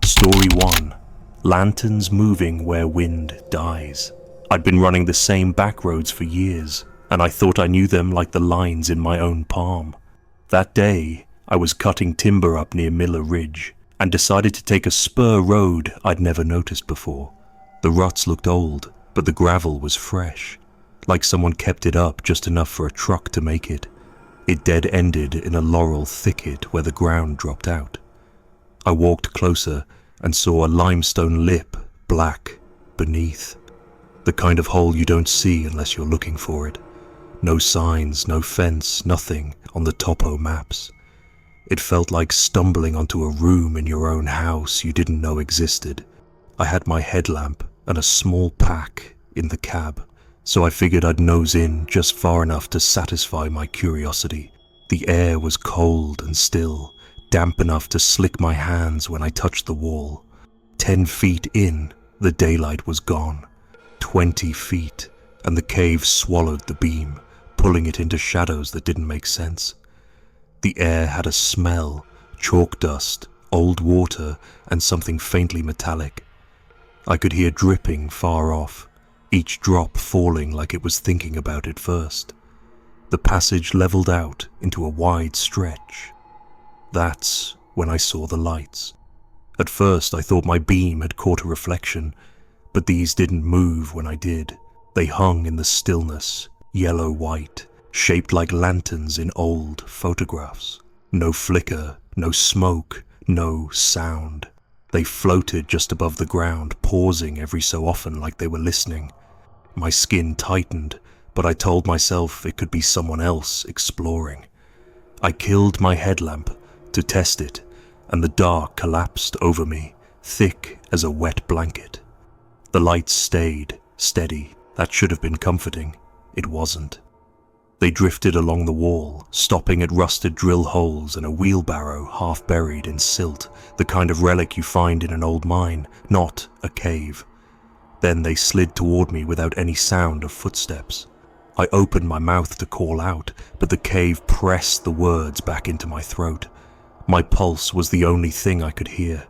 Story 1. Lanterns moving where wind dies. I'd been running the same back roads for years, and I thought I knew them like the lines in my own palm. That day, I was cutting timber up near Miller Ridge, and decided to take a spur road I'd never noticed before. The ruts looked old, but the gravel was fresh, like someone kept it up just enough for a truck to make it. It dead-ended in a laurel thicket where the ground dropped out. I walked closer and saw a limestone lip, black, beneath. The kind of hole you don't see unless you're looking for it. No signs, no fence, nothing on the topo maps. It felt like stumbling onto a room in your own house you didn't know existed. I had my headlamp and a small pack in the cab, so I figured I'd nose in just far enough to satisfy my curiosity. The air was cold and still, damp enough to slick my hands when I touched the wall. 10 feet in, the daylight was gone. 20 feet, and the cave swallowed the beam, pulling it into shadows that didn't make sense. The air had a smell, chalk dust, old water, and something faintly metallic. I could hear dripping far off, each drop falling like it was thinking about it first. The passage leveled out into a wide stretch. That's when I saw the lights. At first I thought my beam had caught a reflection, but these didn't move when I did. They hung in the stillness, yellow-white, shaped like lanterns in old photographs. No flicker, no smoke, no sound. They floated just above the ground, pausing every so often like they were listening. My skin tightened, but I told myself it could be someone else exploring. I killed my headlamp to test it, and the dark collapsed over me, thick as a wet blanket. The lights stayed, steady. That should have been comforting. It wasn't. They drifted along the wall, stopping at rusted drill holes and a wheelbarrow half buried in silt, the kind of relic you find in an old mine, not a cave. Then they slid toward me without any sound of footsteps. I opened my mouth to call out, but the cave pressed the words back into my throat. My pulse was the only thing I could hear.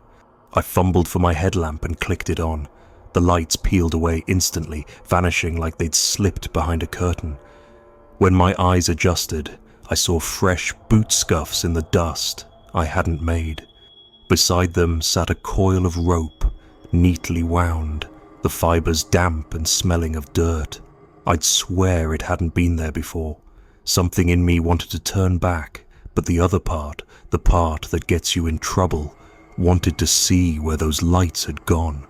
I fumbled for my headlamp and clicked it on. The lights peeled away instantly, vanishing like they'd slipped behind a curtain. When my eyes adjusted, I saw fresh boot scuffs in the dust I hadn't made. Beside them sat a coil of rope, neatly wound, the fibers damp and smelling of dirt. I'd swear it hadn't been there before. Something in me wanted to turn back, but the other part, the part that gets you in trouble, wanted to see where those lights had gone.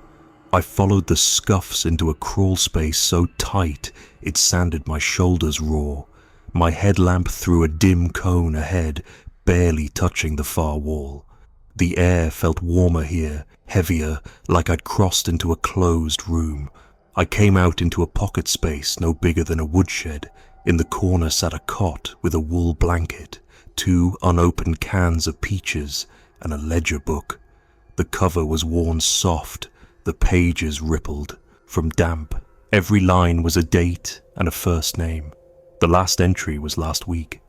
I followed the scuffs into a crawl space so tight it sanded my shoulders raw. My headlamp threw a dim cone ahead, barely touching the far wall. The air felt warmer here, heavier, like I'd crossed into a closed room. I came out into a pocket space no bigger than a woodshed. In the corner sat a cot with a wool blanket, 2 unopened cans of peaches, and a ledger book. The cover was worn soft, the pages rippled from damp. Every line was a date and a first name. The last entry was last week.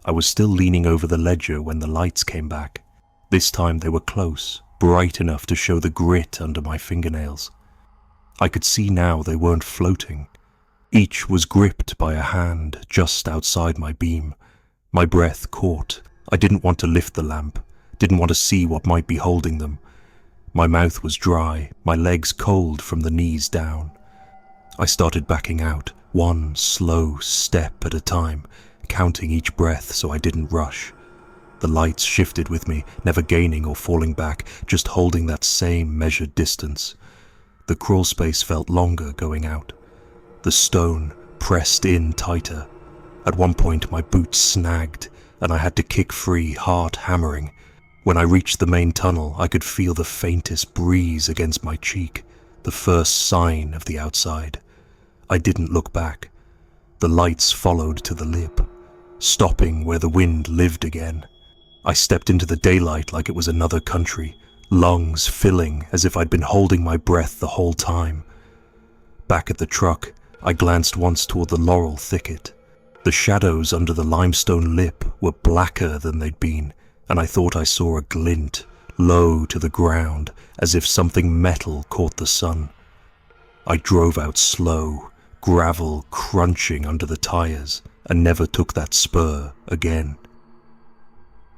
I was still leaning over the ledger when the lights came back. This time they were close, bright enough to show the grit under my fingernails. I could see now they weren't floating. Each was gripped by a hand just outside my beam. My breath caught. I didn't want to lift the lamp, didn't want to see what might be holding them. My mouth was dry, my legs cold from the knees down. I started backing out, one slow step at a time, counting each breath so I didn't rush. The lights shifted with me, never gaining or falling back, just holding that same measured distance. The crawl space felt longer going out. The stone pressed in tighter. At one point my boot snagged, and I had to kick free, heart hammering. When I reached the main tunnel, I could feel the faintest breeze against my cheek, the first sign of the outside. I didn't look back. The lights followed to the lip, stopping where the wind lived again. I stepped into the daylight like it was another country, lungs filling as if I'd been holding my breath the whole time. Back at the truck, I glanced once toward the laurel thicket. The shadows under the limestone lip were blacker than they'd been, and I thought I saw a glint, low to the ground as if something metal caught the sun. I drove out slow, gravel crunching under the tires, and never took that spur again.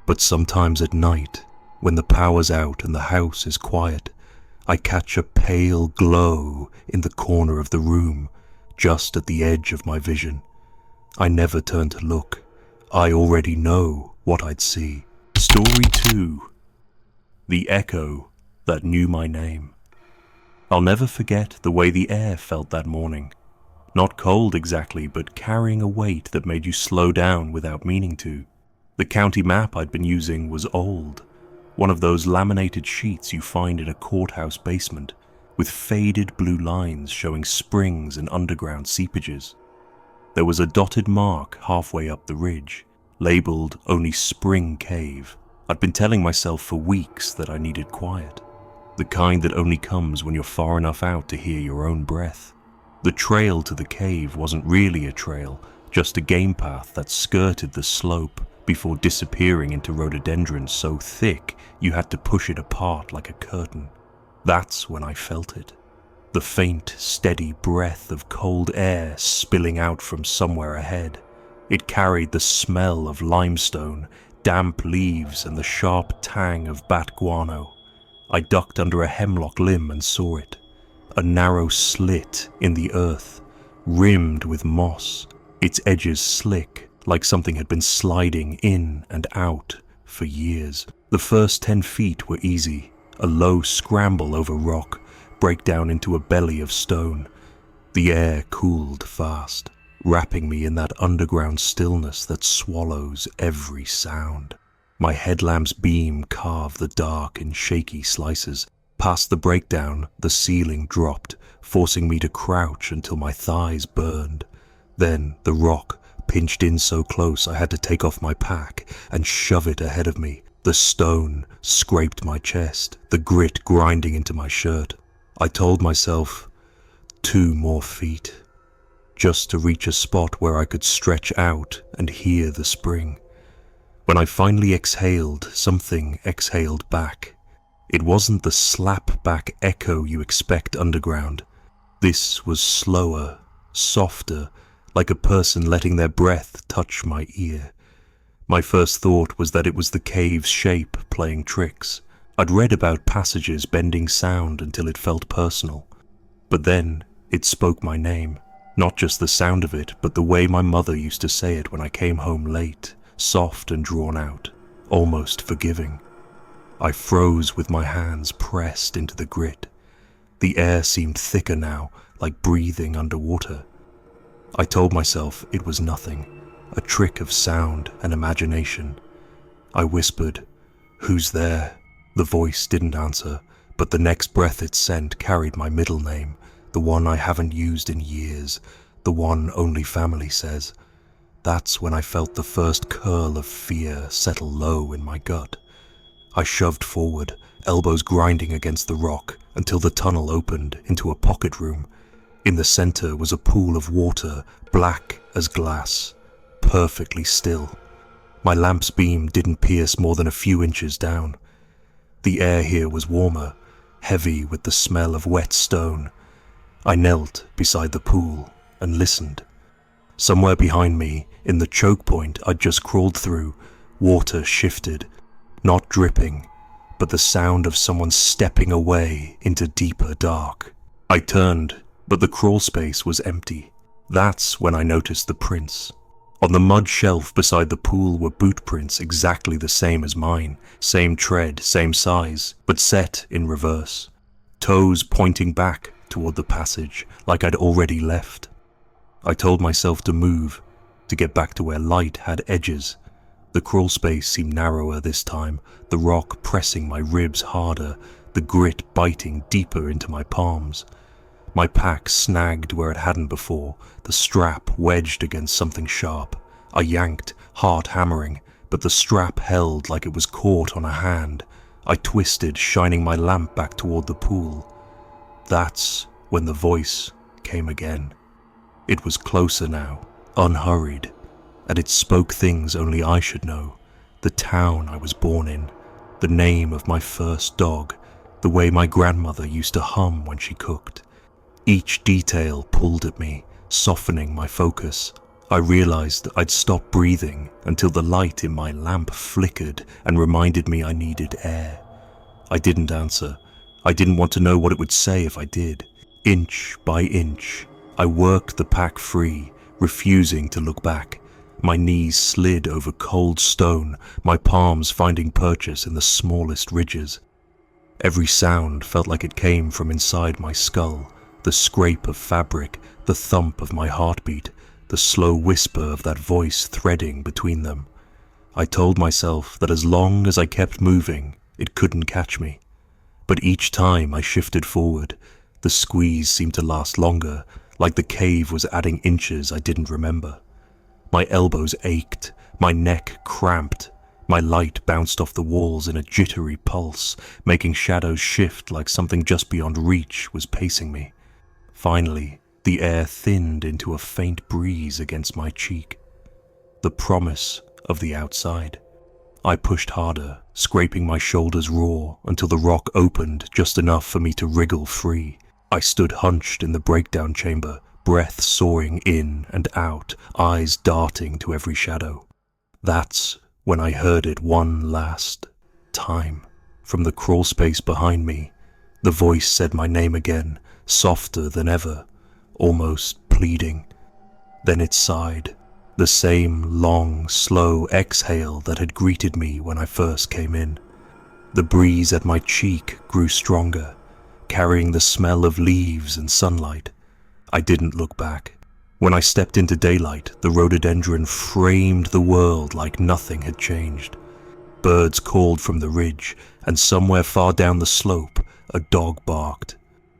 But sometimes at night, when the power's out and the house is quiet, I catch a pale glow in the corner of the room, just at the edge of my vision. I never turn to look. I already know what I'd see. Story 2. The Echo That Knew My Name. I'll never forget the way the air felt that morning. Not cold exactly, but carrying a weight that made you slow down without meaning to. The county map I'd been using was old, one of those laminated sheets you find in a courthouse basement, with faded blue lines showing springs and underground seepages. There was a dotted mark halfway up the ridge, labeled only Spring Cave. I'd been telling myself for weeks that I needed quiet, the kind that only comes when you're far enough out to hear your own breath. The trail to the cave wasn't really a trail, just a game path that skirted the slope before disappearing into rhododendrons so thick you had to push it apart like a curtain. That's when I felt it. The faint, steady breath of cold air spilling out from somewhere ahead. It carried the smell of limestone, damp leaves, and the sharp tang of bat guano. I ducked under a hemlock limb and saw it. A narrow slit in the earth, rimmed with moss, its edges slick, like something had been sliding in and out for years. The first 10 feet were easy, a low scramble over rock, break down into a belly of stone. The air cooled fast, wrapping me in that underground stillness that swallows every sound. My headlamp's beam carved the dark in shaky slices. Past the breakdown, the ceiling dropped, forcing me to crouch until my thighs burned. Then the rock pinched in so close I had to take off my pack and shove it ahead of me. The stone scraped my chest, the grit grinding into my shirt. I told myself, 2 more feet, just to reach a spot where I could stretch out and hear the spring. When I finally exhaled, something exhaled back. It wasn't the slap-back echo you expect underground. This was slower, softer, like a person letting their breath touch my ear. My first thought was that it was the cave's shape playing tricks. I'd read about passages bending sound until it felt personal. But then it spoke my name. Not just the sound of it, but the way my mother used to say it when I came home late, soft and drawn out, almost forgiving. I froze with my hands pressed into the grit. The air seemed thicker now, like breathing underwater. I told myself it was nothing, a trick of sound and imagination. I whispered, "Who's there?" The voice didn't answer, but the next breath it sent carried my middle name, the one I haven't used in years, the one only family says. That's when I felt the first curl of fear settle low in my gut. I shoved forward, elbows grinding against the rock, until the tunnel opened into a pocket room. In the center was a pool of water, black as glass, perfectly still. My lamp's beam didn't pierce more than a few inches down. The air here was warmer, heavy with the smell of wet stone. I knelt beside the pool and listened. Somewhere behind me, in the choke point I'd just crawled through, water shifted. Not dripping, but the sound of someone stepping away into deeper dark. I turned, but the crawl space was empty. That's when I noticed the prints. On the mud shelf beside the pool were boot prints exactly the same as mine, same tread, same size, but set in reverse. Toes pointing back toward the passage, like I'd already left. I told myself to move, to get back to where light had edges. The crawl space seemed narrower this time, the rock pressing my ribs harder, the grit biting deeper into my palms. My pack snagged where it hadn't before, the strap wedged against something sharp. I yanked, heart hammering, but the strap held like it was caught on a hand. I twisted, shining my lamp back toward the pool. That's when the voice came again. It was closer now, unhurried, and it spoke things only I should know, the town I was born in, the name of my first dog, the way my grandmother used to hum when she cooked. Each detail pulled at me, softening my focus. I realized I'd stopped breathing until the light in my lamp flickered and reminded me I needed air. I didn't answer. I didn't want to know what it would say if I did. Inch by inch, I worked the pack free, refusing to look back. My knees slid over cold stone, my palms finding purchase in the smallest ridges. Every sound felt like it came from inside my skull, the scrape of fabric, the thump of my heartbeat, the slow whisper of that voice threading between them. I told myself that as long as I kept moving, it couldn't catch me. But each time I shifted forward, the squeeze seemed to last longer, like the cave was adding inches I didn't remember. My elbows ached, my neck cramped, my light bounced off the walls in a jittery pulse, making shadows shift like something just beyond reach was pacing me. Finally, the air thinned into a faint breeze against my cheek. The promise of the outside. I pushed harder, scraping my shoulders raw until the rock opened just enough for me to wriggle free. I stood hunched in the breakdown chamber, breath soaring in and out, eyes darting to every shadow. That's when I heard it one last time. From the crawl space behind me, the voice said my name again, softer than ever, almost pleading. Then it sighed, the same long, slow exhale that had greeted me when I first came in. The breeze at my cheek grew stronger, carrying the smell of leaves and sunlight. I didn't look back. When I stepped into daylight, the rhododendron framed the world like nothing had changed. Birds called from the ridge, and somewhere far down the slope, a dog barked.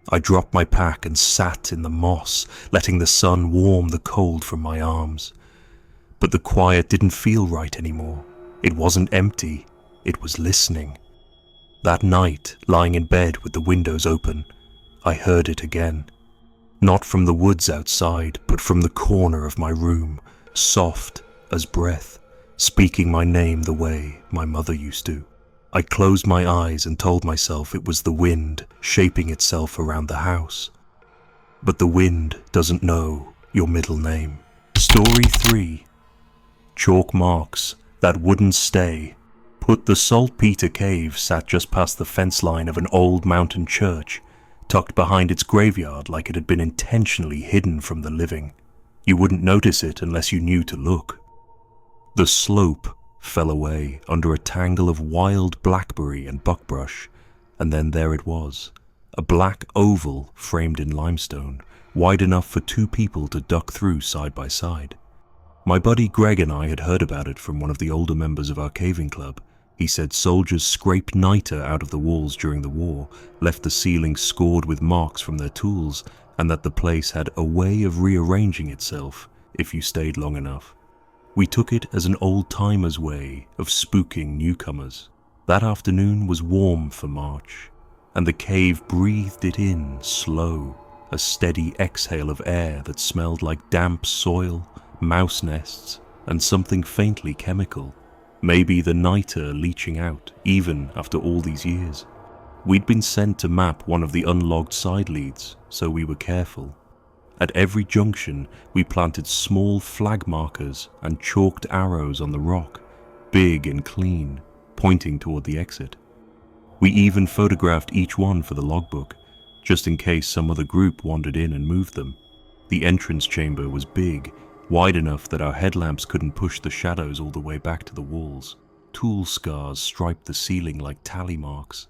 I dropped my pack and sat in the moss, letting the sun warm the cold from my arms. But the quiet didn't feel right anymore. It wasn't empty, it was listening. That night, lying in bed with the windows open, I heard it again. Not from the woods outside, but from the corner of my room, soft as breath, speaking my name the way my mother used to. I closed my eyes and told myself it was the wind shaping itself around the house. But the wind doesn't know your middle name. Story 3. Chalk marks that wouldn't stay. Put the Saltpeter Cave sat just past the fence line of an old mountain church, tucked behind its graveyard like it had been intentionally hidden from the living. You wouldn't notice it unless you knew to look. The slope fell away under a tangle of wild blackberry and buckbrush, and then there it was, a black oval framed in limestone, wide enough for 2 people to duck through side by side. My buddy Greg and I had heard about it from one of the older members of our caving club. He said soldiers scraped niter out of the walls during the war, left the ceiling scored with marks from their tools, and that the place had a way of rearranging itself if you stayed long enough. We took it as an old-timer's way of spooking newcomers. That afternoon was warm for March, and the cave breathed it in slow, a steady exhale of air that smelled like damp soil, mouse nests, and something faintly chemical. Maybe the niter leaching out, even after all these years. We'd been sent to map one of the unlogged side leads, so we were careful. At every junction, we planted small flag markers and chalked arrows on the rock, big and clean, pointing toward the exit. We even photographed each one for the logbook, just in case some other group wandered in and moved them. The entrance chamber was big, wide enough that our headlamps couldn't push the shadows all the way back to the walls. Tool scars striped the ceiling like tally marks.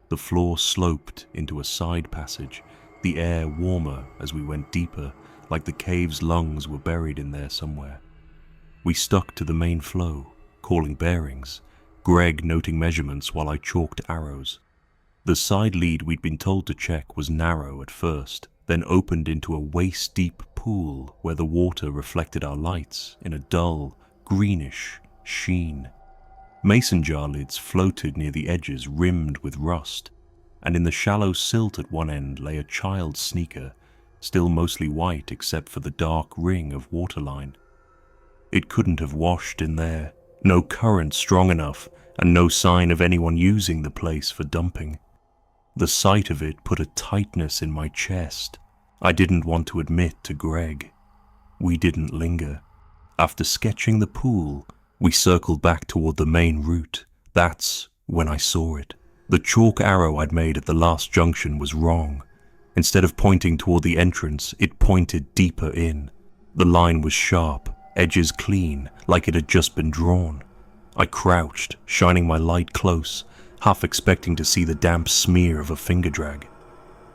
The floor sloped into a side passage, the air warmer as we went deeper, like the cave's lungs were buried in there somewhere. We stuck to the main flow, calling bearings, Greg noting measurements while I chalked arrows. The side lead we'd been told to check was narrow at first, then opened into a waist-deep pool where the water reflected our lights in a dull, greenish sheen. Mason jar lids floated near the edges rimmed with rust, and in the shallow silt at one end lay a child's sneaker, still mostly white except for the dark ring of waterline. It couldn't have washed in there, no current strong enough, and no sign of anyone using the place for dumping. The sight of it put a tightness in my chest. I didn't want to admit to Greg. We didn't linger. After sketching the pool, we circled back toward the main route. That's when I saw it. The chalk arrow I'd made at the last junction was wrong. Instead of pointing toward the entrance, it pointed deeper in. The line was sharp, edges clean, like it had just been drawn. I crouched, shining my light close, half expecting to see the damp smear of a finger drag.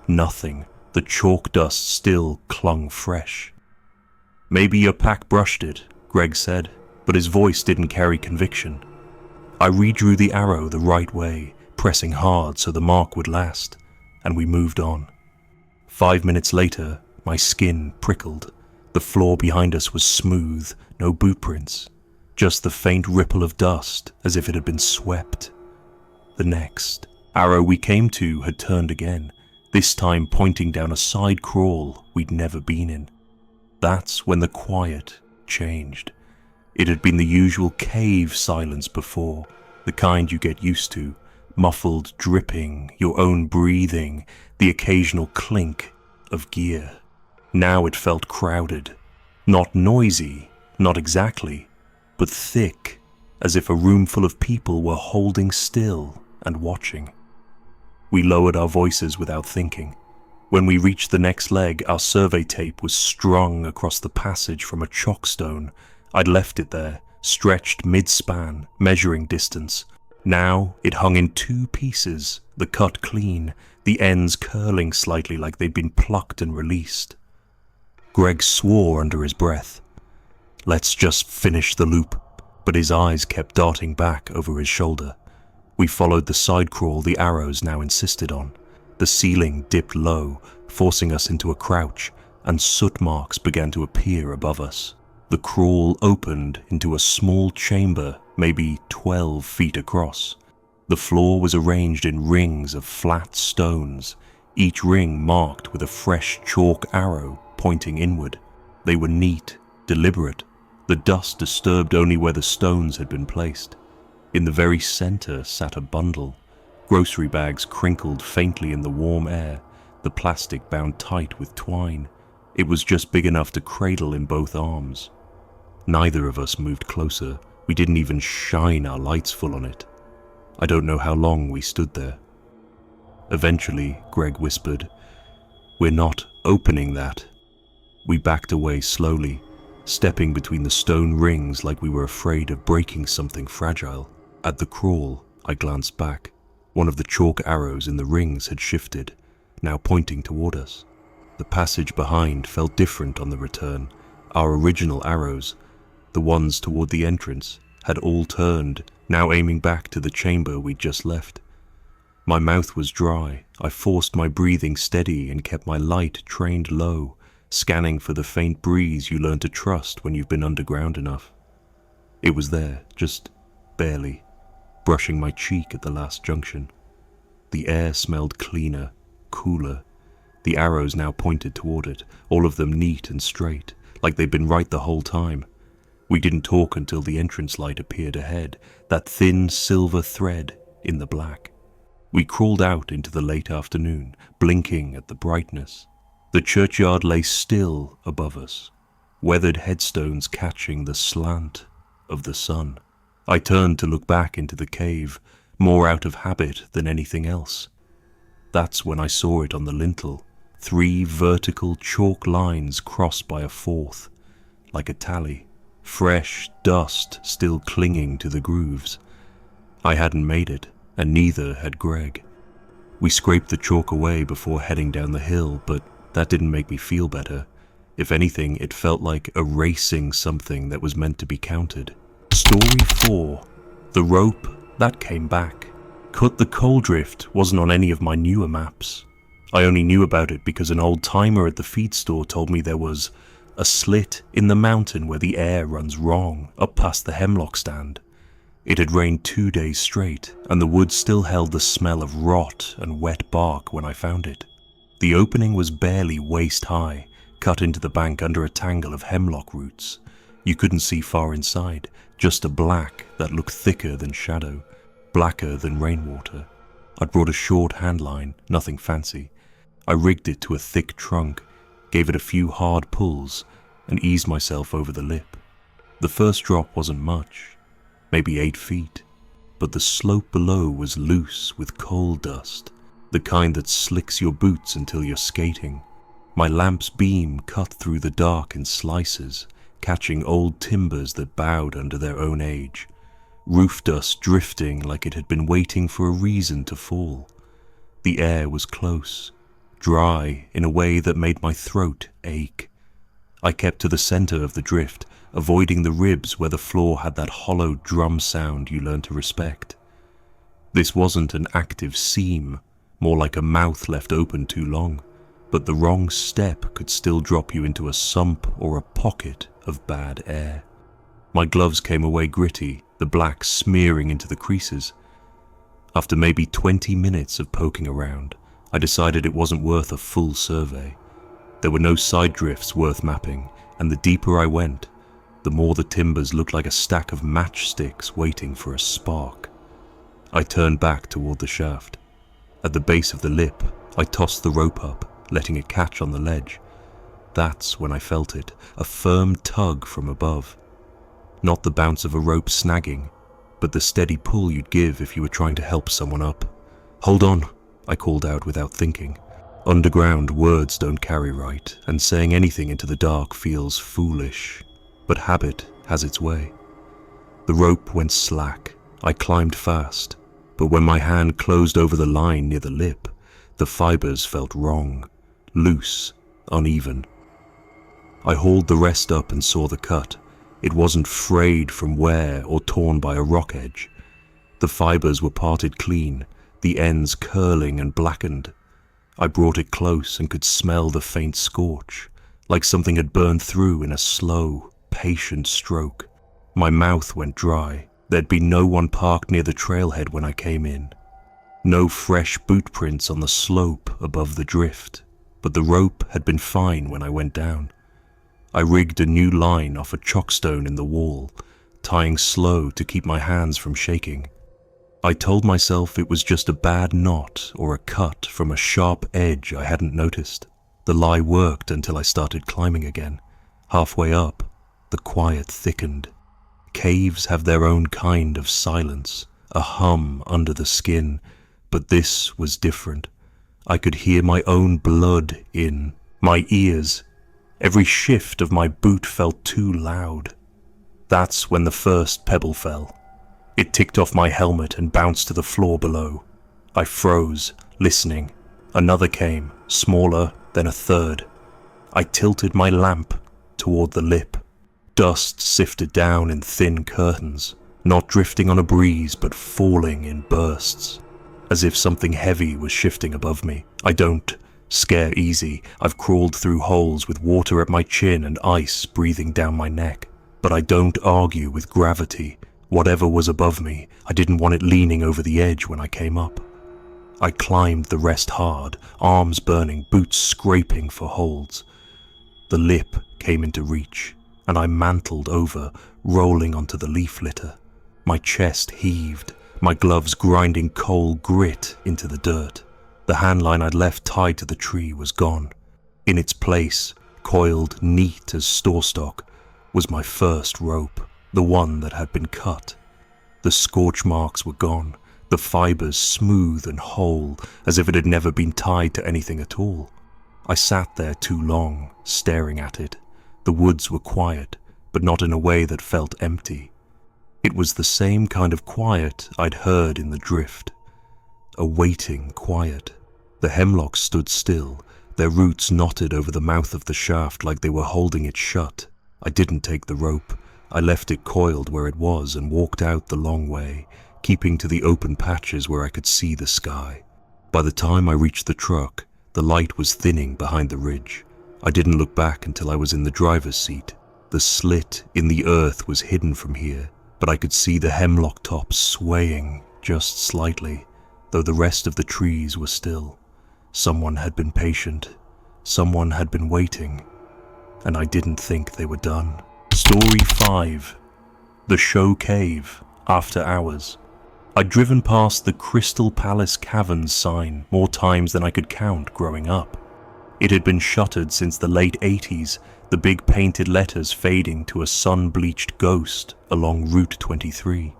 Nothing. The chalk dust still clung fresh. "Maybe your pack brushed it," Greg said, but his voice didn't carry conviction. I redrew the arrow the right way, pressing hard so the mark would last, and we moved on. 5 minutes later, my skin prickled. The floor behind us was smooth, no boot prints, just the faint ripple of dust as if it had been swept. The next arrow we came to had turned again, this time pointing down a side crawl we'd never been in. That's when the quiet changed. It had been the usual cave silence before, the kind you get used to, muffled dripping, your own breathing, the occasional clink of gear. Now it felt crowded. Not noisy, not exactly, but thick, as if a room full of people were holding still and watching. We lowered our voices without thinking. When we reached the next leg, our survey tape was strung across the passage from a chockstone. I'd left it there, stretched mid-span, measuring distance. Now it hung in 2 pieces, the cut clean, the ends curling slightly like they'd been plucked and released. Greg swore under his breath. "Let's just finish the loop," but his eyes kept darting back over his shoulder. We followed the side crawl the arrows now insisted on. The ceiling dipped low, forcing us into a crouch, and soot marks began to appear above us. The crawl opened into a small chamber, maybe 12 feet across. The floor was arranged in rings of flat stones, each ring marked with a fresh chalk arrow pointing inward. They were neat, deliberate, the dust disturbed only where the stones had been placed. In the very center sat a bundle, grocery bags crinkled faintly in the warm air, the plastic bound tight with twine. It was just big enough to cradle in both arms. Neither of us moved closer. We didn't even shine our lights full on it. I don't know how long we stood there. Eventually, Greg whispered, "We're not opening that." We backed away slowly, stepping between the stone rings like we were afraid of breaking something fragile. At the crawl, I glanced back. One of the chalk arrows in the rings had shifted, now pointing toward us. The passage behind felt different on the return. Our original arrows, the ones toward the entrance, had all turned, now aiming back to the chamber we'd just left. My mouth was dry. I forced my breathing steady and kept my light trained low, scanning for the faint breeze you learn to trust when you've been underground enough. It was there, just barely, brushing my cheek at the last junction. The air smelled cleaner, cooler. The arrows now pointed toward it, all of them neat and straight, like they'd been right the whole time. We didn't talk until the entrance light appeared ahead, that thin silver thread in the black. We crawled out into the late afternoon, blinking at the brightness. The churchyard lay still above us, weathered headstones catching the slant of the sun. I turned to look back into the cave, more out of habit than anything else. That's when I saw it on the lintel, 3 vertical chalk lines crossed by a 4th, like a tally, fresh dust still clinging to the grooves. I hadn't made it, and neither had Greg. We scraped the chalk away before heading down the hill, but that didn't make me feel better. If anything, it felt like erasing something that was meant to be counted. Story 4. The rope, that came back. Cut the Coal Drift wasn't on any of my newer maps. I only knew about it because an old timer at the feed store told me there was a slit in the mountain where the air runs wrong, up past the hemlock stand. It had rained 2 days straight, and the woods still held the smell of rot and wet bark when I found it. The opening was barely waist-high, cut into the bank under a tangle of hemlock roots. You couldn't see far inside, just a black that looked thicker than shadow. blacker than rainwater. I'd brought a short handline, nothing fancy. I rigged it to a thick trunk, gave it a few hard pulls, and eased myself over the lip. The first drop wasn't much, maybe 8 feet, but the slope below was loose with coal dust, the kind that slicks your boots until you're skating. My lamp's beam cut through the dark in slices, catching old timbers that bowed under their own age, roof dust drifting like it had been waiting for a reason to fall. The air was close, dry in a way that made my throat ache. I kept to the center of the drift, avoiding the ribs where the floor had that hollow drum sound you learn to respect. This wasn't an active seam, more like a mouth left open too long, but the wrong step could still drop you into a sump or a pocket of bad air. My gloves came away gritty, the black smearing into the creases. After maybe 20 minutes of poking around, I decided it wasn't worth a full survey. There were no side drifts worth mapping, and the deeper I went, the more the timbers looked like a stack of matchsticks waiting for a spark. I turned back toward the shaft. At the base of the lip, I tossed the rope up, letting it catch on the ledge. That's when I felt it, a firm tug from above. Not the bounce of a rope snagging, but the steady pull you'd give if you were trying to help someone up. "Hold on," I called out without thinking. Underground, words don't carry right, and saying anything into the dark feels foolish, but habit has its way. The rope went slack. I climbed fast, but when my hand closed over the line near the lip, the fibers felt wrong, loose, uneven. I hauled the rest up and saw the cut. It wasn't frayed from wear or torn by a rock edge. The fibers were parted clean, the ends curling and blackened. I brought it close and could smell the faint scorch, like something had burned through in a slow, patient stroke. My mouth went dry. There'd been no one parked near the trailhead when I came in. No fresh boot prints on the slope above the drift, but the rope had been fine when I went down. I rigged a new line off a chockstone in the wall, tying slow to keep my hands from shaking. I told myself it was just a bad knot or a cut from a sharp edge I hadn't noticed. The lie worked until I started climbing again. Halfway up, the quiet thickened. Caves have their own kind of silence, a hum under the skin, but this was different. I could hear my own blood in my ears. Every shift of my boot felt too loud. That's when the first pebble fell. It ticked off my helmet and bounced to the floor below. I froze, listening. Another came, smaller, then a third. I tilted my lamp toward the lip. Dust sifted down in thin curtains, not drifting on a breeze but falling in bursts, as if something heavy was shifting above me. I don't scare easy. I've crawled through holes with water at my chin and ice breathing down my neck. But I don't argue with gravity. Whatever was above me, I didn't want it leaning over the edge when I came up. I climbed the rest hard, arms burning, boots scraping for holds. The lip came into reach, and I mantled over, rolling onto the leaf litter. My chest heaved, my gloves grinding coal grit into the dirt. The handline I'd left tied to the tree was gone. In its place, coiled neat as store stock, was my first rope, the one that had been cut. The scorch marks were gone, the fibers smooth and whole, as if it had never been tied to anything at all. I sat there too long, staring at it. The woods were quiet, but not in a way that felt empty. It was the same kind of quiet I'd heard in the drift. A waiting quiet. The hemlocks stood still, their roots knotted over the mouth of the shaft like they were holding it shut. I didn't take the rope. I left it coiled where it was and walked out the long way, keeping to the open patches where I could see the sky. By the time I reached the truck, the light was thinning behind the ridge. I didn't look back until I was in the driver's seat. The slit in the earth was hidden from here, but I could see the hemlock tops swaying just slightly, though the rest of the trees were still. Someone had been patient. Someone had been waiting. And I didn't think they were done. Story 5. The Show Cave, After Hours. I'd driven past the Crystal Palace Caverns sign more times than I could count growing up. It had been shuttered since the late 80s, the big painted letters fading to a sun-bleached ghost along Route 23.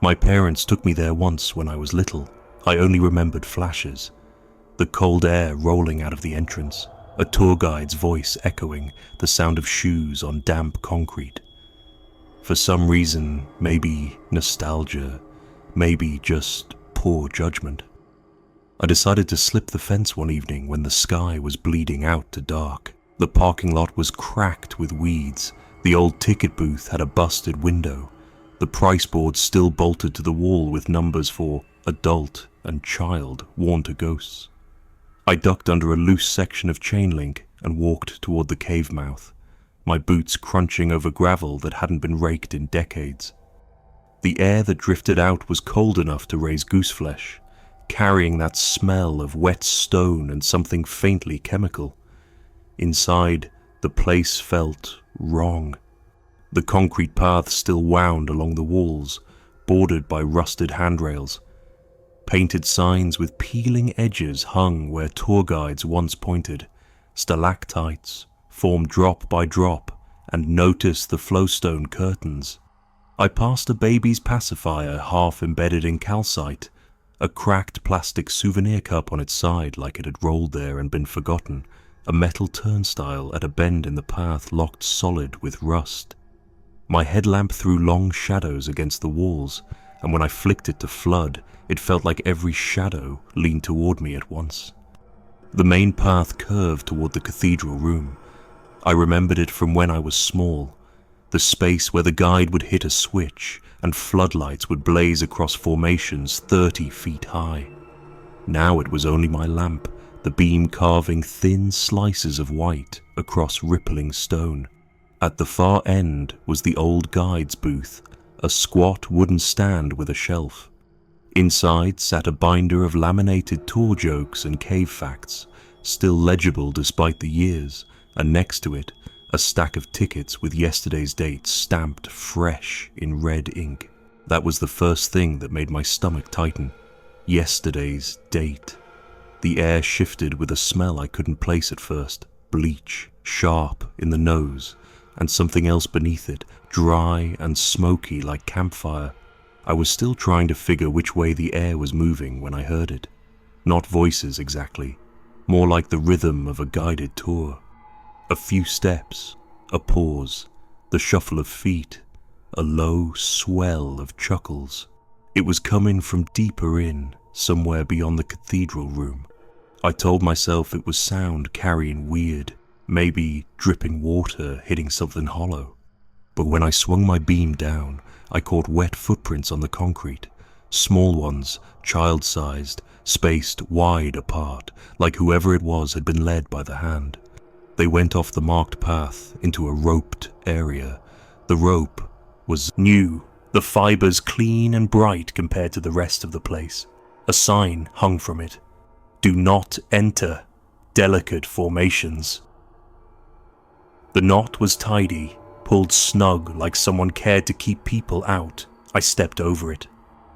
My parents took me there once when I was little. I only remembered flashes. The cold air rolling out of the entrance, a tour guide's voice echoing, the sound of shoes on damp concrete. For some reason, maybe nostalgia, maybe just poor judgment, I decided to slip the fence one evening when the sky was bleeding out to dark. The parking lot was cracked with weeds. The old ticket booth had a busted window. The price board still bolted to the wall with numbers for adult and child worn to ghosts. I ducked under a loose section of chain link and walked toward the cave mouth, my boots crunching over gravel that hadn't been raked in decades. The air that drifted out was cold enough to raise gooseflesh, carrying that smell of wet stone and something faintly chemical. Inside, the place felt wrong. The concrete path still wound along the walls, bordered by rusted handrails. Painted signs with peeling edges hung where tour guides once pointed. Stalactites formed drop by drop, and noticed the flowstone curtains. I passed a baby's pacifier half embedded in calcite, a cracked plastic souvenir cup on its side like it had rolled there and been forgotten, a metal turnstile at a bend in the path locked solid with rust. My headlamp threw long shadows against the walls, and when I flicked it to flood, it felt like every shadow leaned toward me at once. The main path curved toward the cathedral room. I remembered it from when I was small, the space where the guide would hit a switch and floodlights would blaze across formations 30 feet high. Now it was only my lamp, the beam carving thin slices of white across rippling stone. At the far end was the old guide's booth, a squat wooden stand with a shelf. Inside sat a binder of laminated tour jokes and cave facts, still legible despite the years, and next to it, a stack of tickets with yesterday's dates stamped fresh in red ink. That was the first thing that made my stomach tighten. Yesterday's date. The air shifted with a smell I couldn't place at first. Bleach, sharp in the nose, and something else beneath it, dry and smoky like campfire. I was still trying to figure which way the air was moving when I heard it. Not voices exactly, more like the rhythm of a guided tour. A few steps, a pause, the shuffle of feet, a low swell of chuckles. It was coming from deeper in, somewhere beyond the cathedral room. I told myself it was sound carrying weird, maybe dripping water hitting something hollow. But when I swung my beam down, I caught wet footprints on the concrete, small ones, child-sized, spaced wide apart, like whoever it was had been led by the hand. They went off the marked path into a roped area. The rope was new, the fibers clean and bright compared to the rest of the place. A sign hung from it. Do not enter delicate formations. The knot was tidy, pulled snug like someone cared to keep people out. I stepped over it.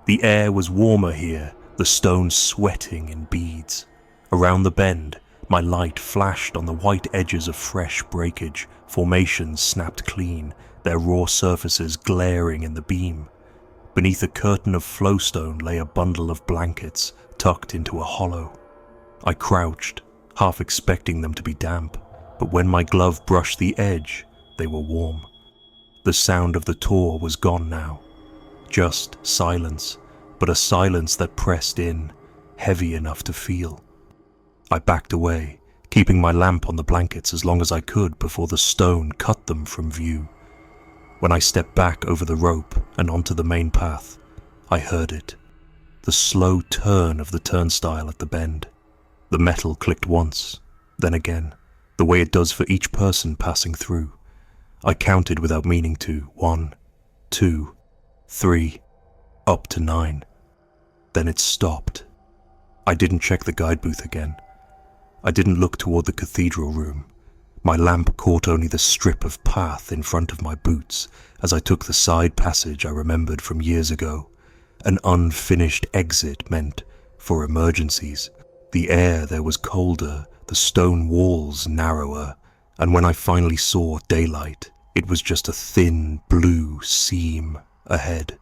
The air was warmer here, the stones sweating in beads. Around the bend, my light flashed on the white edges of fresh breakage, formations snapped clean, their raw surfaces glaring in the beam. Beneath a curtain of flowstone lay a bundle of blankets, tucked into a hollow. I crouched, half expecting them to be damp, but when my glove brushed the edge, they were warm. The sound of the tour was gone now. Just silence, but a silence that pressed in, heavy enough to feel. I backed away, keeping my lamp on the blankets as long as I could before the stone cut them from view. When I stepped back over the rope and onto the main path, I heard it. The slow turn of the turnstile at the bend. The metal clicked once, then again, the way it does for each person passing through. I counted without meaning to, 1, 2, 3, up to 9. Then it stopped. I didn't check the guide booth again. I didn't look toward the cathedral room. My lamp caught only the strip of path in front of my boots as I took the side passage I remembered from years ago. an unfinished exit meant for emergencies. The air there was colder, the stone walls narrower, and when I finally saw daylight, it was just a thin blue seam ahead.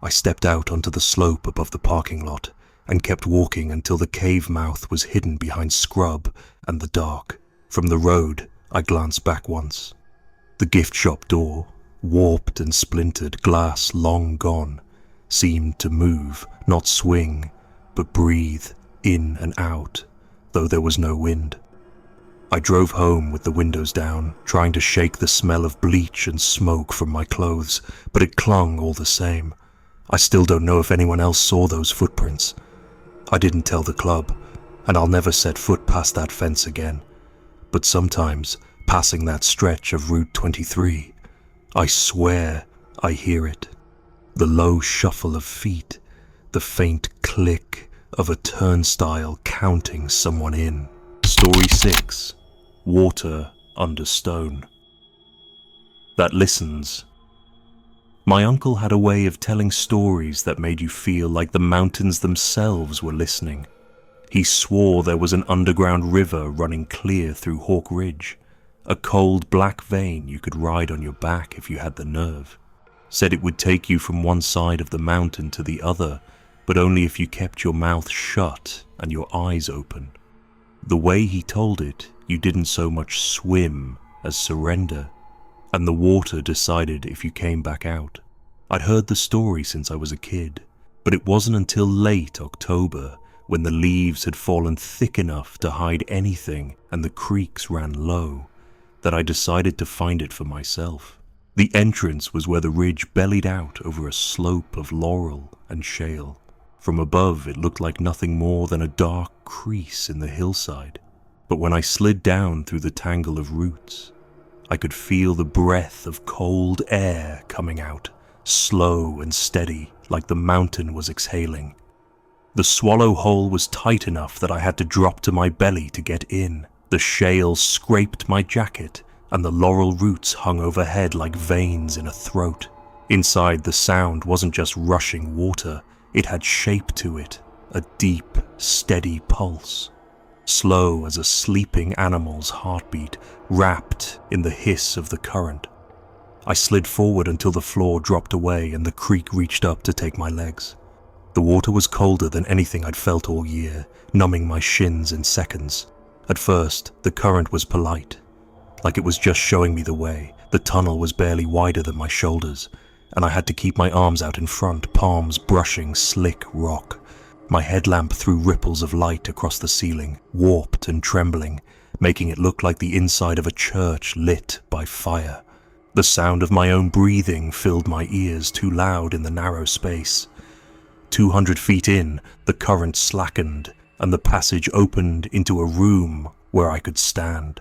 I stepped out onto the slope above the parking lot and kept walking until the cave mouth was hidden behind scrub and the dark. From the road, I glanced back once. The gift shop door, warped and splintered, glass long gone, seemed to move, not swing, but breathe in and out, though there was no wind. I drove home with the windows down, trying to shake the smell of bleach and smoke from my clothes, but it clung all the same. I still don't know if anyone else saw those footprints. I didn't tell the club, and I'll never set foot past that fence again. But sometimes, passing that stretch of Route 23, I swear I hear it. The low shuffle of feet, the faint click of a turnstile counting someone in. Story 6. Water under stone. That listens. My uncle had a way of telling stories that made you feel like the mountains themselves were listening. He swore there was an underground river running clear through Hawk Ridge, a cold black vein you could ride on your back if you had the nerve. Said it would take you from one side of the mountain to the other, but only if you kept your mouth shut and your eyes open. The way he told it, you didn't so much swim as surrender, and the water decided if you came back out. I'd heard the story since I was a kid, but it wasn't until late October, when the leaves had fallen thick enough to hide anything and the creeks ran low, that I decided to find it for myself. The entrance was where the ridge bellied out over a slope of laurel and shale. From above it looked like nothing more than a dark crease in the hillside, but when I slid down through the tangle of roots, I could feel the breath of cold air coming out, slow and steady, like the mountain was exhaling. The swallow hole was tight enough that I had to drop to my belly to get in. The shale scraped my jacket, and the laurel roots hung overhead like veins in a throat. Inside, the sound wasn't just rushing water, it had shape to it, a deep, steady pulse. Slow as a sleeping animal's heartbeat, wrapped in the hiss of the current. I slid forward until the floor dropped away and the creek reached up to take my legs. The water was colder than anything I'd felt all year, numbing my shins in seconds. At first, the current was polite, like it was just showing me the way. The tunnel was barely wider than my shoulders, and I had to keep my arms out in front, palms brushing slick rock. My headlamp threw ripples of light across the ceiling, warped and trembling, making it look like the inside of a church lit by fire. The sound of my own breathing filled my ears, too loud in the narrow space. 200 feet in, the current slackened, and the passage opened into a room where I could stand.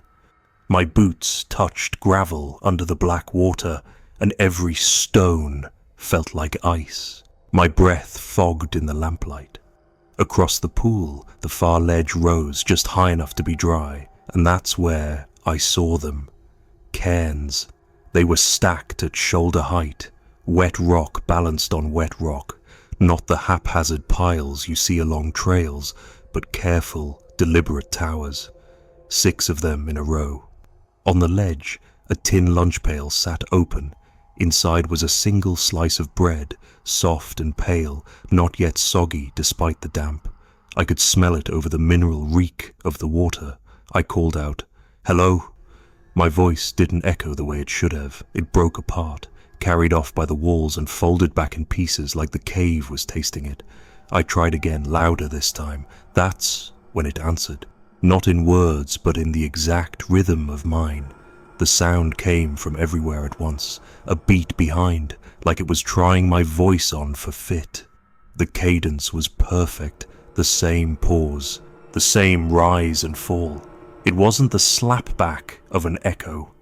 My boots touched gravel under the black water, and every stone felt like ice. My breath fogged in the lamplight. Across the pool, the far ledge rose just high enough to be dry, and that's where I saw them. Cairns. They were stacked at shoulder height, wet rock balanced on wet rock, not the haphazard piles you see along trails, but careful, deliberate towers. 6 of them in a row. On the ledge, a tin lunch pail sat open. Inside was a single slice of bread, soft and pale, not yet soggy despite the damp. I could smell it over the mineral reek of the water. I called out, "Hello?" My voice didn't echo the way it should have. It broke apart, carried off by the walls and folded back in pieces like the cave was tasting it. I tried again, louder this time. That's when it answered. Not in words, but in the exact rhythm of mine. The sound came from everywhere at once, a beat behind, like it was trying my voice on for fit. The cadence was perfect, the same pause, the same rise and fall. It wasn't the slapback of an echo.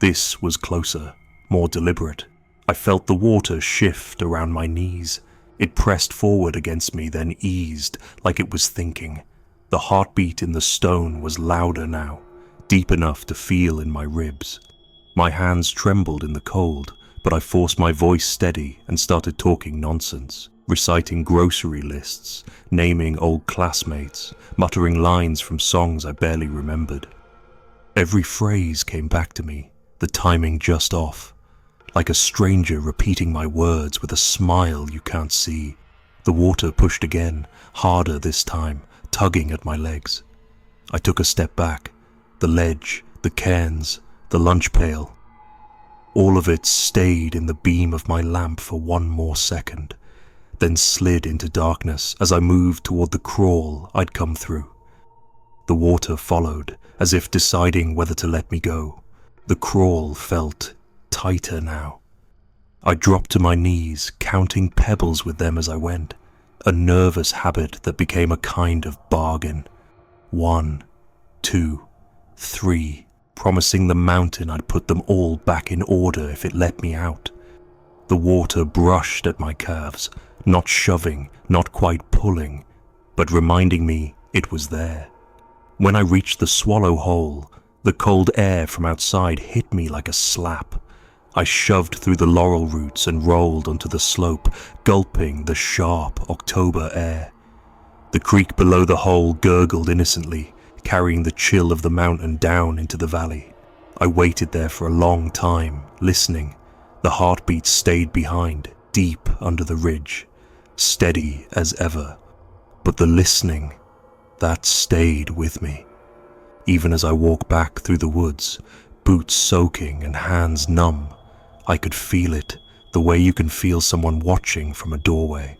This was closer, more deliberate. I felt the water shift around my knees. It pressed forward against me, then eased, like it was thinking. The heartbeat in the stone was louder now, deep enough to feel in my ribs. My hands trembled in the cold, but I forced my voice steady and started talking nonsense, reciting grocery lists, naming old classmates, muttering lines from songs I barely remembered. Every phrase came back to me, the timing just off, like a stranger repeating my words with a smile you can't see. The water pushed again, harder this time, tugging at my legs. I took a step back, the ledge, the cairns, the lunch pail. All of it stayed in the beam of my lamp for one more second, then slid into darkness as I moved toward the crawl I'd come through. The water followed, as if deciding whether to let me go. The crawl felt tighter now. I dropped to my knees, counting pebbles with them as I went, a nervous habit that became a kind of bargain. 1, 2, 3, promising the mountain I'd put them all back in order if it let me out. The water brushed at my calves, not shoving, not quite pulling, but reminding me it was there. When I reached the swallow hole, the cold air from outside hit me like a slap. I shoved through the laurel roots and rolled onto the slope, gulping the sharp October air. The creek below the hole gurgled innocently, carrying the chill of the mountain down into the valley. I waited there for a long time, listening. The heartbeat stayed behind, deep under the ridge, steady as ever. But the listening, that stayed with me. Even as I walked back through the woods, boots soaking and hands numb, I could feel it, the way you can feel someone watching from a doorway.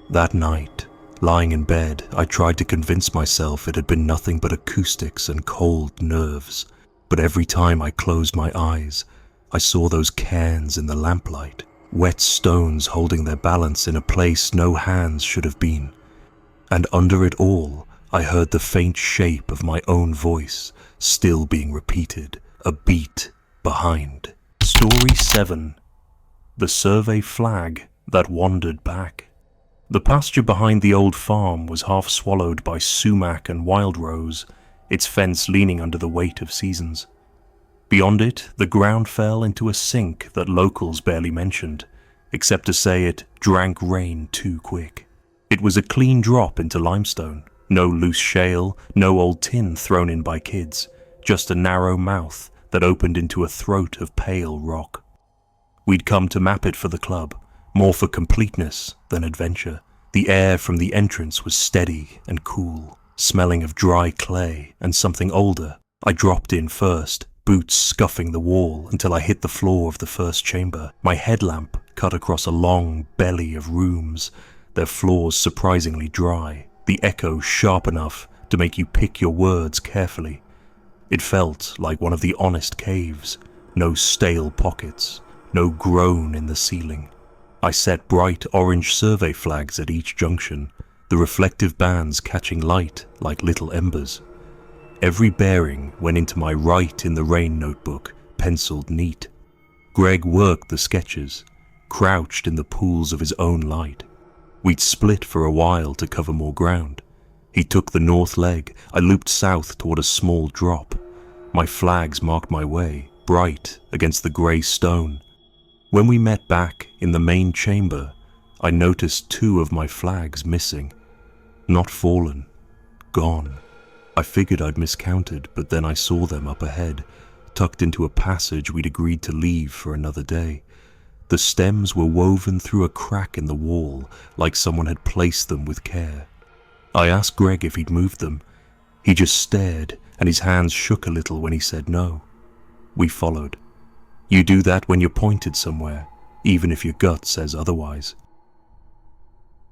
That night, lying in bed, I tried to convince myself it had been nothing but acoustics and cold nerves. But every time I closed my eyes, I saw those cairns in the lamplight, wet stones holding their balance in a place no hands should have been. And under it all, I heard the faint shape of my own voice, still being repeated, a beat behind. Story 7. The survey flag that wandered back. The pasture behind the old farm was half swallowed by sumac and wild rose, its fence leaning under the weight of seasons. Beyond it, the ground fell into a sink that locals barely mentioned, except to say it drank rain too quick. It was a clean drop into limestone, no loose shale, no old tin thrown in by kids, just a narrow mouth that opened into a throat of pale rock. We'd come to map it for the club, more for completeness than adventure. The air from the entrance was steady and cool, smelling of dry clay and something older. I dropped in first, boots scuffing the wall until I hit the floor of the first chamber. My headlamp cut across a long belly of rooms, their floors surprisingly dry, the echo sharp enough to make you pick your words carefully. It felt like one of the honest caves, no stale pockets, no groan in the ceiling. I set bright orange survey flags at each junction, the reflective bands catching light like little embers. Every bearing went into my Write in the Rain notebook, penciled neat. Greg worked the sketches, crouched in the pools of his own light. We'd split for a while to cover more ground. He took the north leg, I looped south toward a small drop. My flags marked my way, bright against the grey stone. When we met back in the main chamber, I noticed 2 of my flags missing. Not fallen, gone. I figured I'd miscounted, but then I saw them up ahead, tucked into a passage we'd agreed to leave for another day. The stems were woven through a crack in the wall, like someone had placed them with care. I asked Greg if he'd moved them. He just stared, and his hands shook a little when he said no. We followed. You do that when you're pointed somewhere, even if your gut says otherwise.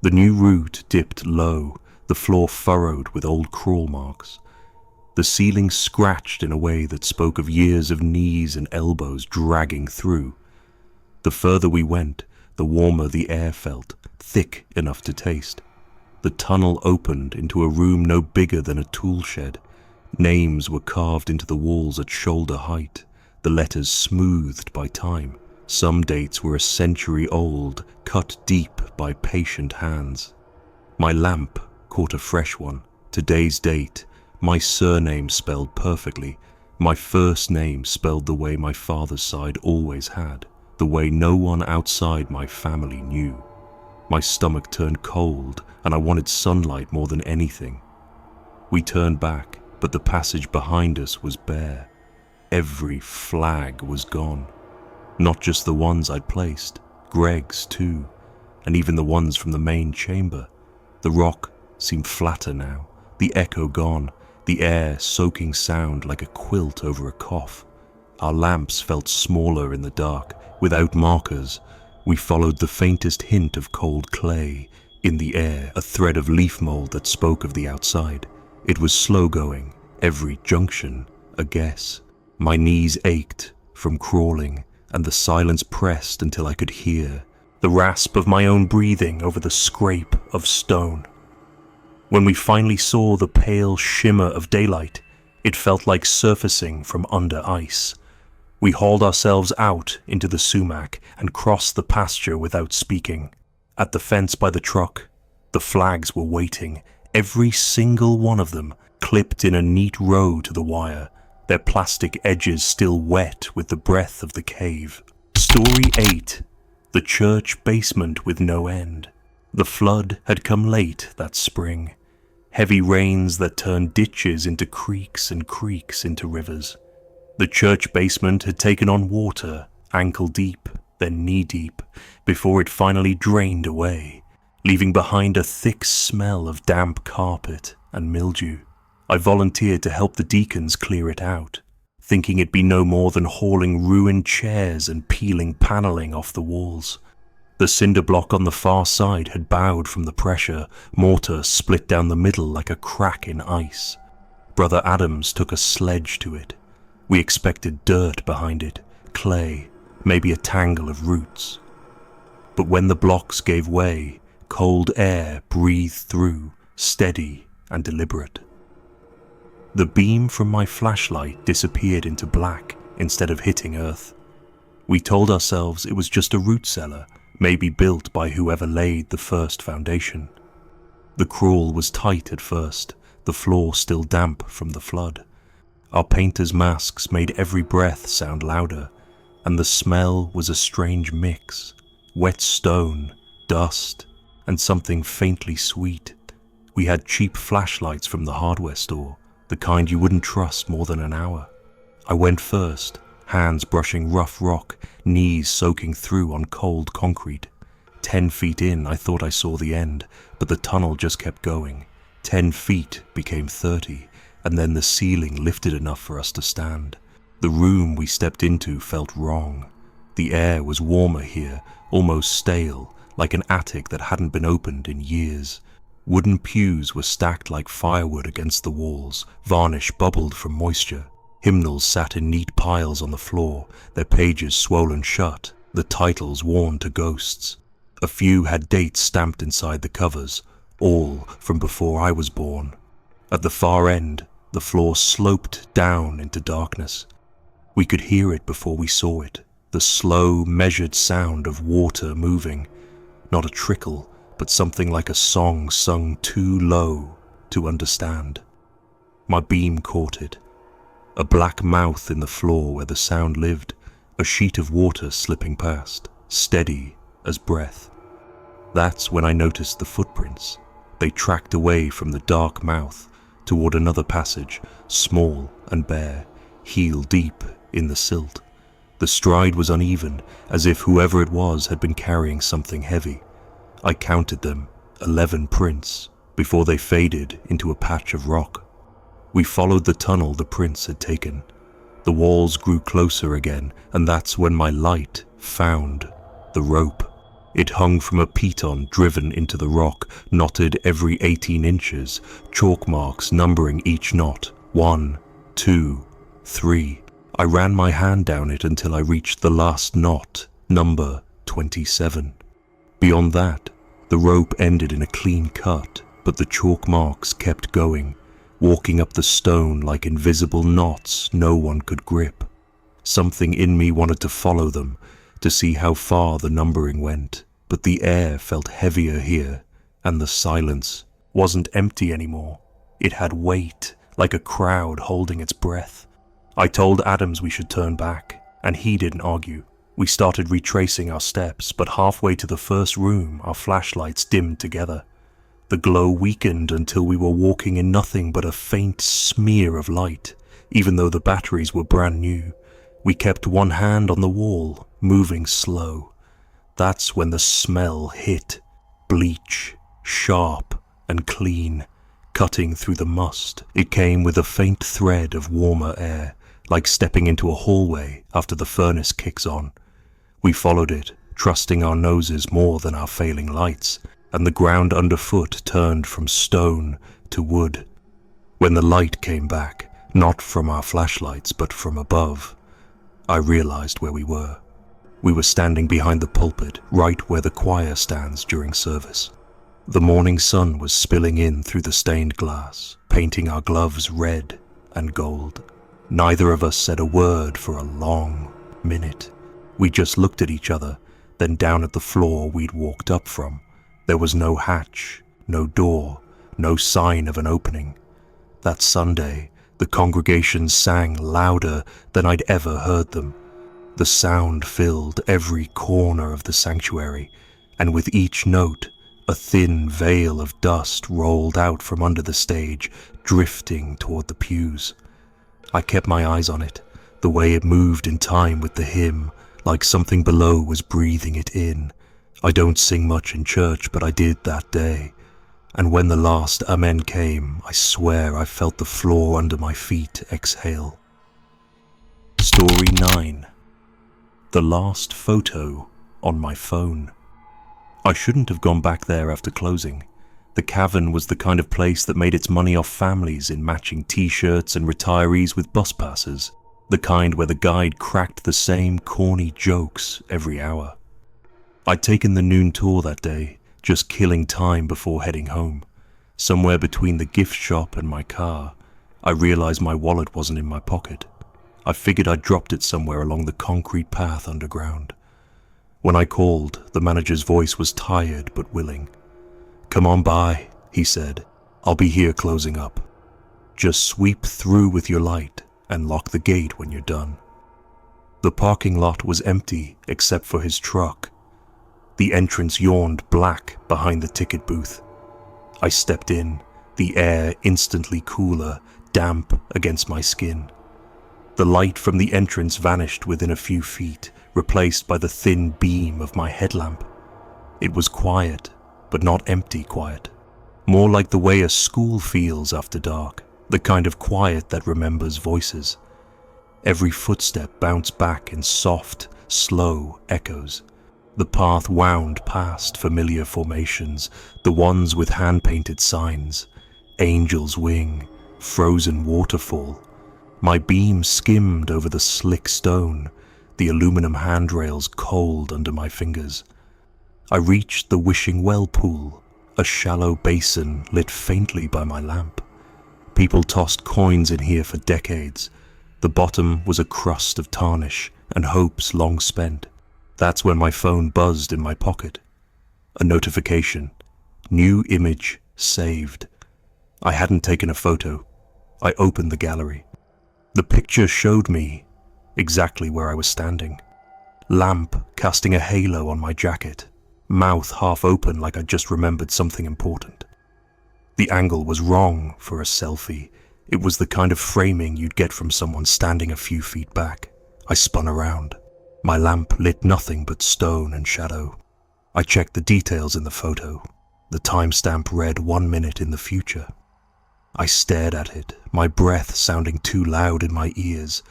The new route dipped low, the floor furrowed with old crawl marks. The ceiling scratched in a way that spoke of years of knees and elbows dragging through. The further we went, the warmer the air felt, thick enough to taste. The tunnel opened into a room no bigger than a tool shed. Names were carved into the walls at shoulder height, the letters smoothed by time. Some dates were a century old, cut deep by patient hands. My lamp caught a fresh one, today's date, my surname spelled perfectly, my first name spelled the way my father's side always had, the way no one outside my family knew. My stomach turned cold, and I wanted sunlight more than anything. We turned back, but the passage behind us was bare. Every flag was gone. Not just the ones I'd placed, Greg's too, and even the ones from the main chamber. The rock seemed flatter now, the echo gone, the air soaking sound like a quilt over a cough. Our lamps felt smaller in the dark. Without markers, we followed the faintest hint of cold clay. In the air, a thread of leaf mold that spoke of the outside. It was slow going, every junction a guess. My knees ached from crawling, and the silence pressed until I could hear the rasp of my own breathing over the scrape of stone. When we finally saw the pale shimmer of daylight, it felt like surfacing from under ice. We hauled ourselves out into the sumac and crossed the pasture without speaking. At the fence by the truck, the flags were waiting, every single one of them clipped in a neat row to the wire, their plastic edges still wet with the breath of the cave. Story 8. The church basement with no end. The flood had come late that spring. Heavy rains that turned ditches into creeks and creeks into rivers. The church basement had taken on water, ankle deep, then knee deep, before it finally drained away, leaving behind a thick smell of damp carpet and mildew. I volunteered to help the deacons clear it out, thinking it'd be no more than hauling ruined chairs and peeling paneling off the walls. The cinder block on the far side had bowed from the pressure, mortar split down the middle like a crack in ice. Brother Adams took a sledge to it. We expected dirt behind it, clay, maybe a tangle of roots. But when the blocks gave way, cold air breathed through, steady and deliberate. The beam from my flashlight disappeared into black instead of hitting earth. We told ourselves it was just a root cellar, maybe built by whoever laid the first foundation. The crawl was tight at first, the floor still damp from the flood. Our painters' masks made every breath sound louder, and the smell was a strange mix, wet stone, dust, and something faintly sweet. We had cheap flashlights from the hardware store, the kind you wouldn't trust more than an hour. I went first, hands brushing rough rock, knees soaking through on cold concrete. 10 feet in, I thought I saw the end, but the tunnel just kept going. 10 feet became 30, and then the ceiling lifted enough for us to stand. The room we stepped into felt wrong. The air was warmer here, almost stale, like an attic that hadn't been opened in years. Wooden pews were stacked like firewood against the walls, varnish bubbled from moisture. Hymnals sat in neat piles on the floor, their pages swollen shut, the titles worn to ghosts. A few had dates stamped inside the covers, all from before I was born. At the far end, the floor sloped down into darkness. We could hear it before we saw it, the slow, measured sound of water moving. Not a trickle, but something like a song sung too low to understand. My beam caught it. A black mouth in the floor where the sound lived, a sheet of water slipping past, steady as breath. That's when I noticed the footprints. They tracked away from the dark mouth toward another passage, small and bare, heel deep in the silt. The stride was uneven, as if whoever it was had been carrying something heavy. I counted them, 11 prints, before they faded into a patch of rock. We followed the tunnel the prints had taken. The walls grew closer again, and that's when my light found the rope. It hung from a piton driven into the rock, knotted every 18 inches, chalk marks numbering each knot, 1, 2, 3. I ran my hand down it until I reached the last knot, number 27. Beyond that, the rope ended in a clean cut, but the chalk marks kept going, walking up the stone like invisible knots no one could grip. Something in me wanted to follow them, to see how far the numbering went, but the air felt heavier here, and the silence wasn't empty anymore. It had weight, like a crowd holding its breath. I told Adams we should turn back, and he didn't argue. We started retracing our steps, but halfway to the first room, our flashlights dimmed together. The glow weakened until we were walking in nothing but a faint smear of light. Even though the batteries were brand new, we kept one hand on the wall, moving slow. That's when the smell hit. Bleach, sharp and clean, cutting through the must. It came with a faint thread of warmer air, like stepping into a hallway after the furnace kicks on. We followed it, trusting our noses more than our failing lights, and the ground underfoot turned from stone to wood. When the light came back, not from our flashlights but from above, I realized where we were. We were standing behind the pulpit, right where the choir stands during service. The morning sun was spilling in through the stained glass, painting our gloves red and gold. Neither of us said a word for a long minute. We just looked at each other, then down at the floor we'd walked up from. There was no hatch, no door, no sign of an opening. That Sunday, the congregation sang louder than I'd ever heard them. The sound filled every corner of the sanctuary, and with each note, a thin veil of dust rolled out from under the stage, drifting toward the pews. I kept my eyes on it, the way it moved in time with the hymn, like something below was breathing it in. I don't sing much in church, but I did that day. And when the last Amen came, I swear I felt the floor under my feet exhale. Story 9. The last photo on my phone. I shouldn't have gone back there after closing. The cavern was the kind of place that made its money off families in matching t-shirts and retirees with bus passes, the kind where the guide cracked the same corny jokes every hour. I'd taken the noon tour that day, just killing time before heading home. Somewhere between the gift shop and my car, I realized my wallet wasn't in my pocket. I figured I'd dropped it somewhere along the concrete path underground. When I called, the manager's voice was tired but willing. "Come on by," he said. "I'll be here closing up. Just sweep through with your light and lock the gate when you're done." The parking lot was empty except for his truck. The entrance yawned black behind the ticket booth. I stepped in, the air instantly cooler, damp against my skin. The light from the entrance vanished within a few feet, replaced by the thin beam of my headlamp. It was quiet, but not empty quiet. More like the way a school feels after dark, the kind of quiet that remembers voices. Every footstep bounced back in soft, slow echoes. The path wound past familiar formations, the ones with hand-painted signs, angel's wing, frozen waterfall. My beam skimmed over the slick stone, the aluminum handrails cold under my fingers. I reached the wishing well pool, a shallow basin lit faintly by my lamp. People tossed coins in here for decades. The bottom was a crust of tarnish and hopes long spent. That's when my phone buzzed in my pocket. A notification. New image saved. I hadn't taken a photo. I opened the gallery. The picture showed me exactly where I was standing. Lamp casting a halo on my jacket, mouth half open like I just remembered something important. The angle was wrong for a selfie. It was the kind of framing you'd get from someone standing a few feet back. I spun around. My lamp lit nothing but stone and shadow. I checked the details in the photo. The timestamp read 1 minute in the future. I stared at it, my breath sounding too loud in my ears,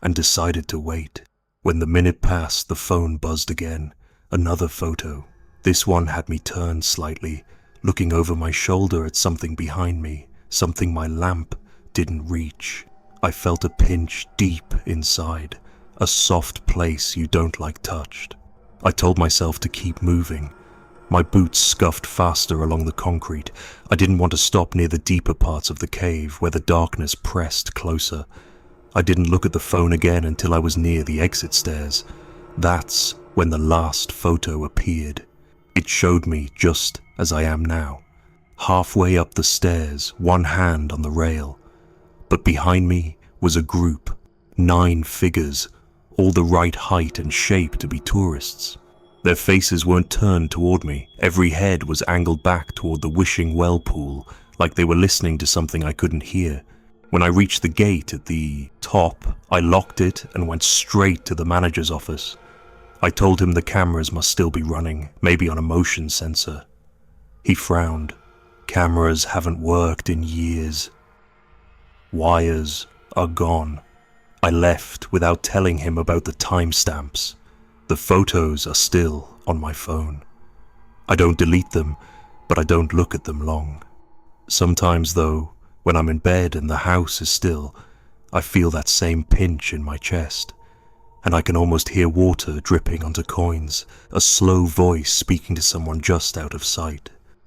and decided to wait. When the minute passed, the phone buzzed again. Another photo. This one had me turned slightly, looking over my shoulder at something behind me, something my lamp didn't reach. I felt a pinch deep inside, a soft place you don't like touched. I told myself to keep moving. My boots scuffed faster along the concrete. I didn't want to stop near the deeper parts of the cave where the darkness pressed closer. I didn't look at the phone again until I was near the exit stairs. That's when the last photo appeared. It showed me just as I am now, halfway up the stairs, one hand on the rail. But behind me was a group, 9 figures, all the right height and shape to be tourists. Their faces weren't turned toward me. Every head was angled back toward the wishing well pool, like they were listening to something I couldn't hear. When I reached the gate at the top, I locked it and went straight to the manager's office. I told him the cameras must still be running, maybe on a motion sensor. He frowned. Cameras haven't worked in years. Wires are gone. I left without telling him about the timestamps. The photos are still on my phone. I don't delete them, but I don't look at them long. Sometimes, though, when I'm in bed and the house is still, I feel that same pinch in my chest, and I can almost hear water dripping onto coins, a slow voice speaking to someone just out of sight.